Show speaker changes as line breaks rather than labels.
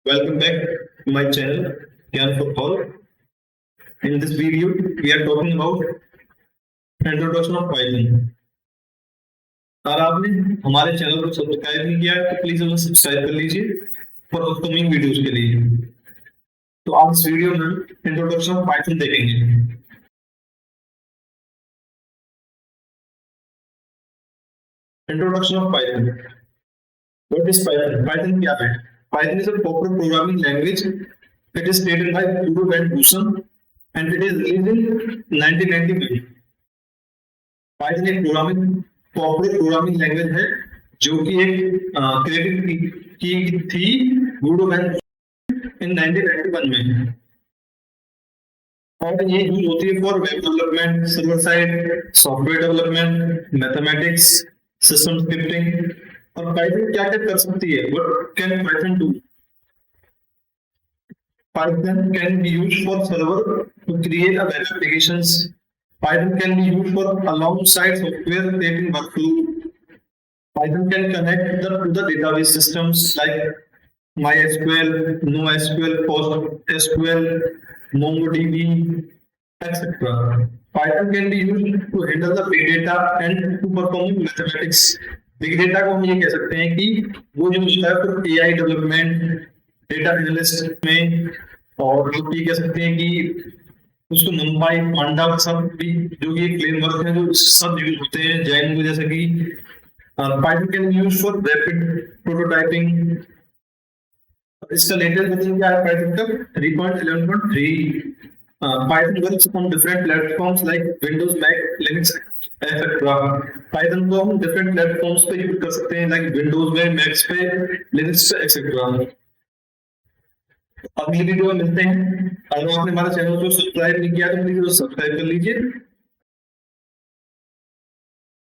Welcome back to my channel, Gyanforall. In this video, we are talking about introduction of Python. अगर आपने हमारे channel को subscribe नहीं किया है तो प्लीज उन्हें सब्सक्राइब कर लीजिए फॉर अपकमिंग वीडियोस के लिए। तो आज इस वीडियो में इंट्रोडक्शन ऑफ पाइथन देखेंगे। Introduction of Python. What is Python? Python क्या है? Python is a popular programming language. It is created by Guru and Bhushan and it is released in 1991. Python एक पॉपुलर प्रोग्रामिंग लैंग्वेज है जो कि एक created की थी गुरु एंड इन 1991 में, और ये यूज होती है for web development, server side software development, mathematics, system scripting. और पाइथन क्या क्या कर सकती है? What can Python do? Python can be used for server to create a web applications. Python can be used for alongside software creating workflow. Python can connect to the database systems like MySQL, NoSQL, PostgreSQL, MongoDB, etc. Python can be used to handle the big data and to perform mathematics. Big data को हम ये कह सकते हैं कि वो use है for AI development, data analyst में, और लोग ये कह सकते हैं कि उसको numpy, पांडा सब भी जो ये फ्रेमवर्क है जो सब यूज होते हैं जैन, जैसे कि Python can be used for rapid prototyping. इसका लेटेस्ट वर्जन क्या है पाइथन का? 3.11.3. Python works on different platforms like Windows, Mac, Linux etcetera. Python को हम डिफरेंट प्लेटफॉर्म्स पे यूज कर सकते हैं लाइक विंडोज में, मैक्स पे, लिनक्स पे एक्सेट्रा। अगली वीडियो में मिलते हैं। अगर आपने हमारे चैनल को सब्सक्राइब नहीं किया तो प्लीज सब्सक्राइब कर लीजिए।